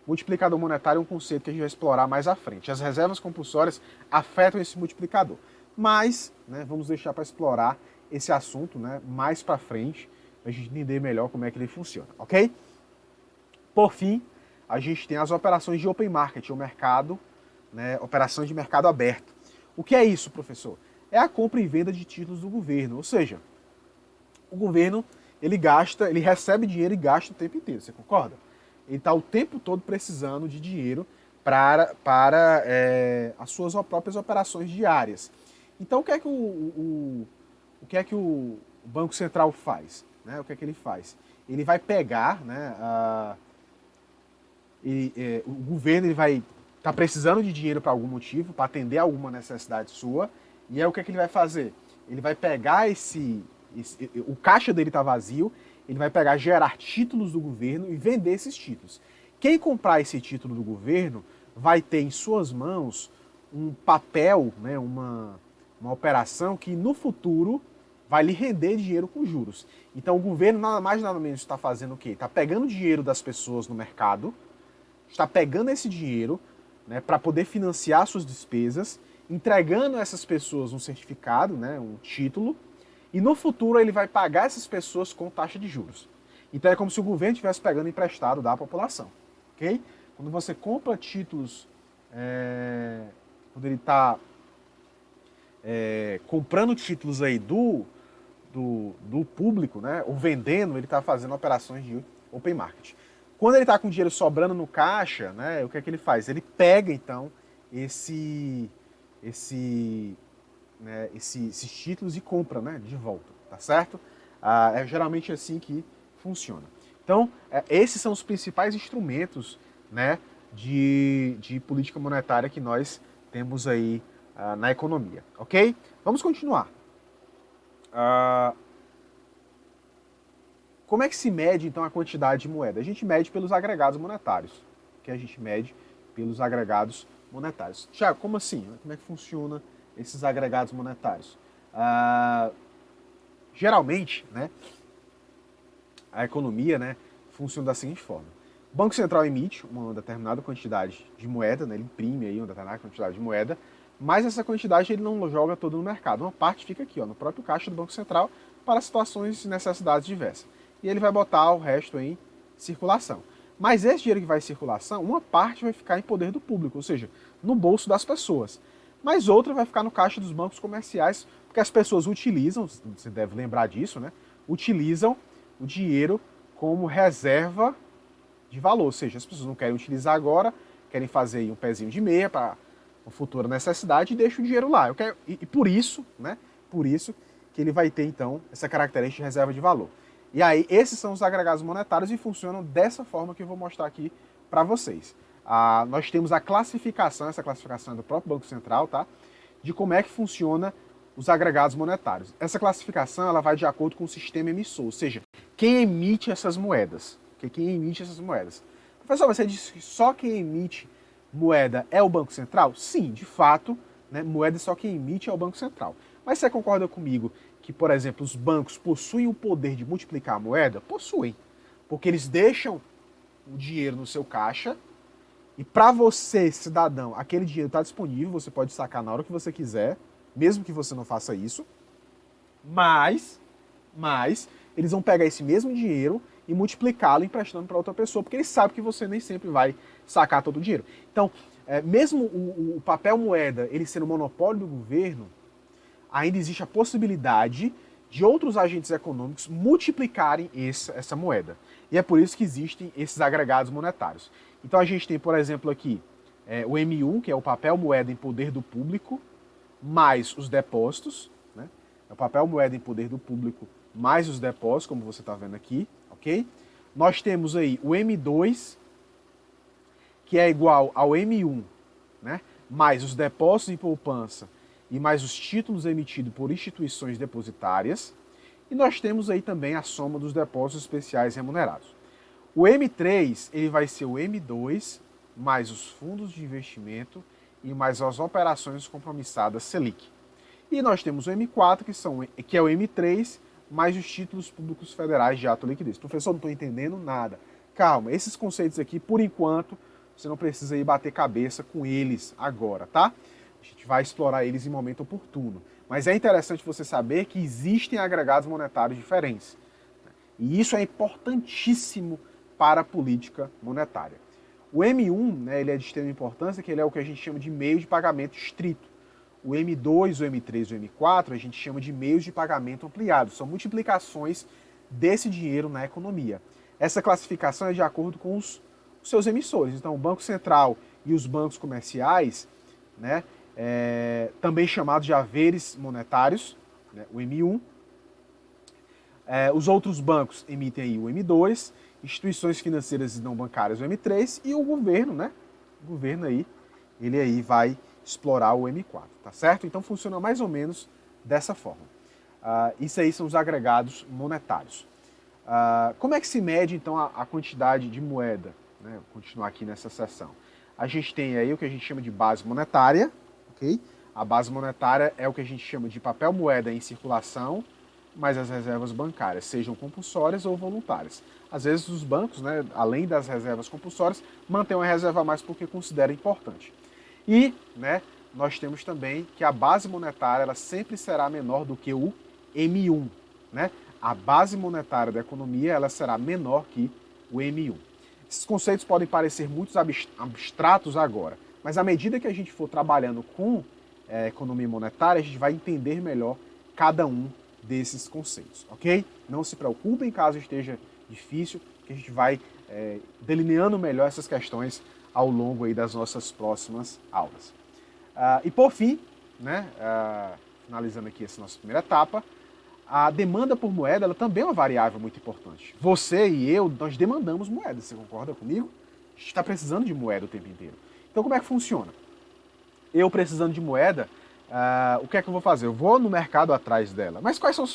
Multiplicador monetário é um conceito que a gente vai explorar mais à frente. As reservas compulsórias afetam esse multiplicador. Mas, né, vamos deixar para explorar esse assunto, né, mais para frente, para a gente entender melhor como é que ele funciona, ok? Por fim, a gente tem as operações de open market, o mercado, né, operações de mercado aberto. O que é isso, professor? É a compra e venda de títulos do governo, ou seja, o governo ele recebe dinheiro e gasta o tempo inteiro, você concorda? Ele está o tempo todo precisando de dinheiro para as suas próprias operações diárias. Então, o que é que o Banco Central faz? Né? O que é que ele faz? Ele vai pegar, né, o governo ele vai estar precisando de dinheiro para algum motivo, para atender alguma necessidade sua, e aí o que é que ele vai fazer? Ele vai pegar o caixa dele está vazio, ele vai pegar, gerar títulos do governo e vender esses títulos. Quem comprar esse título do governo vai ter em suas mãos um papel, né, uma operação que no futuro vai lhe render dinheiro com juros. Então o governo nada mais nada menos está fazendo o quê? Está pegando dinheiro das pessoas no mercado, está pegando esse dinheiro, né, para poder financiar suas despesas, entregando a essas pessoas um certificado, né, um título, e no futuro ele vai pagar essas pessoas com taxa de juros. Então é como se o governo estivesse pegando emprestado da população. Okay? Quando você compra títulos, quando ele está comprando títulos aí do público, né, ou vendendo, ele está fazendo operações de open market. Quando ele está com dinheiro sobrando no caixa, né, o que é que ele faz? Ele pega, então, esses títulos e compra, né, de volta, tá certo? É geralmente assim que funciona. Então, esses são os principais instrumentos, né, de política monetária que nós temos aí na economia, ok? Vamos continuar. Como é que se mede, então, a quantidade de moeda? A gente mede pelos agregados monetários. Que a gente mede pelos agregados monetários. Tiago, como assim? Como é que funciona esses agregados monetários? Geralmente, né, a economia, né, funciona da seguinte forma. O Banco Central emite uma determinada quantidade de moeda, né, ele imprime aí uma determinada quantidade de moeda, mas essa quantidade ele não joga toda no mercado. Uma parte fica aqui, no próprio caixa do Banco Central, para situações e necessidades diversas. E ele vai botar o resto em circulação. Mas esse dinheiro que vai em circulação, uma parte vai ficar em poder do público, ou seja, no bolso das pessoas. Mas outra vai ficar no caixa dos bancos comerciais, porque as pessoas utilizam, você deve lembrar disso, né? Utilizam o dinheiro como reserva de valor. Ou seja, as pessoas não querem utilizar agora, querem fazer aí um pezinho de meia para uma futura necessidade e deixam o dinheiro lá. E por isso, né? Por isso que ele vai ter, então, essa característica de reserva de valor. E aí, esses são os agregados monetários e funcionam dessa forma que eu vou mostrar aqui para vocês. Nós temos a classificação, essa classificação é do próprio Banco Central, tá? De como é que funciona os agregados monetários. Essa classificação ela vai de acordo com o sistema emissor, ou seja, quem emite essas moedas. Quem emite essas moedas. Professor, você disse que só quem emite moeda é o Banco Central? Sim, de fato, né, moeda só quem emite é o Banco Central. Mas você concorda comigo que, por exemplo, os bancos possuem o poder de multiplicar a moeda? Possuem. Porque eles deixam o dinheiro no seu caixa e para você, cidadão, aquele dinheiro está disponível, você pode sacar na hora que você quiser, mesmo que você não faça isso. Mas eles vão pegar esse mesmo dinheiro e multiplicá-lo emprestando para outra pessoa, porque eles sabem que você nem sempre vai sacar todo o dinheiro. Então, mesmo o papel moeda ele sendo monopólio do governo, ainda existe a possibilidade de outros agentes econômicos multiplicarem essa moeda. E é por isso que existem esses agregados monetários. Então a gente tem, por exemplo, aqui o M1, que é o papel moeda em poder do público, mais os depósitos, né? É o papel moeda em poder do público mais os depósitos, como você está vendo aqui, ok? Nós temos aí o M2, que é igual ao M1, né? Mais os depósitos em poupança e mais os títulos emitidos por instituições depositárias. E nós temos aí também a soma dos depósitos especiais remunerados. O M3 ele vai ser o M2 mais os fundos de investimento e mais as operações compromissadas Selic. E nós temos o M4, que é o M3 mais os títulos públicos federais de ato liquidez. Professor, não estou entendendo nada. Calma, esses conceitos aqui, por enquanto, você não precisa ir bater cabeça com eles agora, tá? A gente vai explorar eles em momento oportuno. Mas é interessante você saber que existem agregados monetários diferentes. E isso é importantíssimo para a política monetária. O M1, né, ele é de extrema importância, que ele é o que a gente chama de meio de pagamento estrito. O M2, o M3 e o M4 a gente chama de meios de pagamento ampliado. São multiplicações desse dinheiro na economia. Essa classificação é de acordo com os seus emissores. Então, o Banco Central e os bancos comerciais, né, também chamados de haveres monetários, né, o M1. Os outros bancos emitem aí o M2, instituições financeiras e não bancárias o M3 e o governo, né? O governo aí, ele aí vai explorar o M4, tá certo? Então funciona mais ou menos dessa forma. Isso aí são os agregados monetários. Como é que se mede então a quantidade de moeda? Né? Vou continuar aqui nessa seção. A gente tem aí o que a gente chama de base monetária, ok? A base monetária é o que a gente chama de papel moeda em circulação, mas as reservas bancárias, sejam compulsórias ou voluntárias. Às vezes os bancos, né, além das reservas compulsórias, mantêm uma reserva a mais porque consideram importante. E, né, nós temos também que a base monetária ela sempre será menor do que o M1. Né? A base monetária da economia ela será menor que o M1. Esses conceitos podem parecer muito abstratos agora, mas à medida que a gente for trabalhando com economia monetária, a gente vai entender melhor cada um desses conceitos, ok? Não se preocupem caso esteja difícil, que a gente vai delineando melhor essas questões ao longo aí das nossas próximas aulas. E por fim, né, finalizando aqui essa nossa primeira etapa, a demanda por moeda ela também é uma variável muito importante. Você e eu, nós demandamos moeda, você concorda comigo? A gente está precisando de moeda o tempo inteiro. Então como é que funciona? Eu precisando de moeda, o que é que eu vou fazer? Eu vou no mercado atrás dela. Mas quais são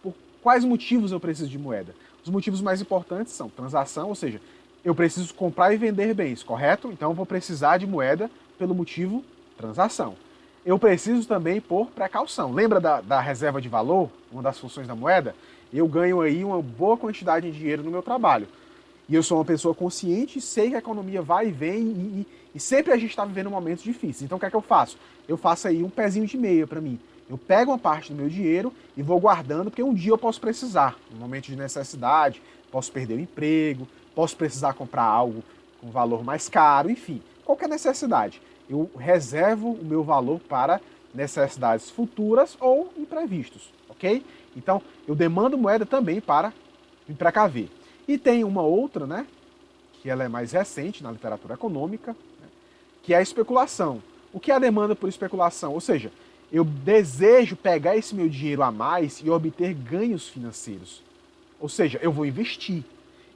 por quais motivos eu preciso de moeda? Os motivos mais importantes são transação, ou seja, eu preciso comprar e vender bens, correto? Então eu vou precisar de moeda pelo motivo transação. Eu preciso também por precaução. Lembra da reserva de valor, uma das funções da moeda? Eu ganho aí uma boa quantidade de dinheiro no meu trabalho. E eu sou uma pessoa consciente, sei que a economia vai e vem e sempre a gente está vivendo momentos difíceis. Então o que é que eu faço? Eu faço aí um pezinho de meia para mim. Eu pego uma parte do meu dinheiro e vou guardando, porque um dia eu posso precisar, num momento de necessidade, posso perder o emprego, posso precisar comprar algo com valor mais caro, enfim, qualquer necessidade. Eu reservo o meu valor para necessidades futuras ou imprevistos, ok? Então, eu demando moeda também para me precaver. E tem uma outra, né, que ela é mais recente na literatura econômica, né, que é a especulação. O que é a demanda por especulação? Ou seja, eu desejo pegar esse meu dinheiro a mais e obter ganhos financeiros. Ou seja, eu vou investir.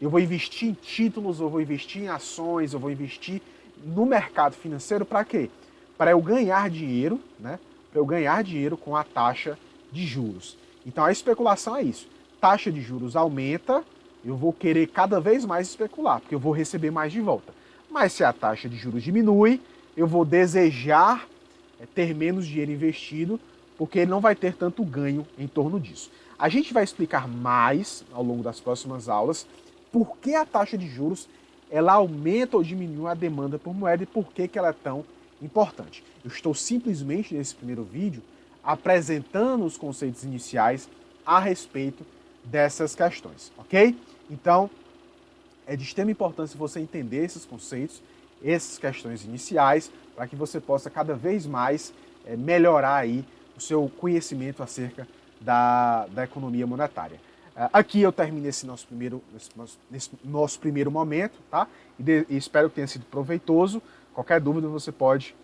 Eu vou investir em títulos, eu vou investir em ações, eu vou investir no mercado financeiro para quê? Para eu ganhar dinheiro, né? Para eu ganhar dinheiro com a taxa de juros. Então a especulação é isso. Taxa de juros aumenta, eu vou querer cada vez mais especular, porque eu vou receber mais de volta. Mas se a taxa de juros diminui, eu vou desejar ter menos dinheiro investido, porque ele não vai ter tanto ganho em torno disso. A gente vai explicar mais ao longo das próximas aulas por que a taxa de juros ela aumenta ou diminui a demanda por moeda e por que ela é tão importante. Eu estou simplesmente nesse primeiro vídeo apresentando os conceitos iniciais a respeito dessas questões, ok? Então, é de extrema importância você entender esses conceitos, essas questões iniciais, para que você possa cada vez mais melhorar aí o seu conhecimento acerca da economia monetária. Aqui eu termino esse nosso primeiro momento, tá? E espero que tenha sido proveitoso. Qualquer dúvida você pode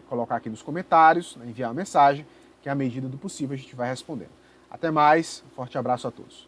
colocar aqui nos comentários, né, enviar uma mensagem, que à medida do possível a gente vai respondendo. Até mais, um forte abraço a todos.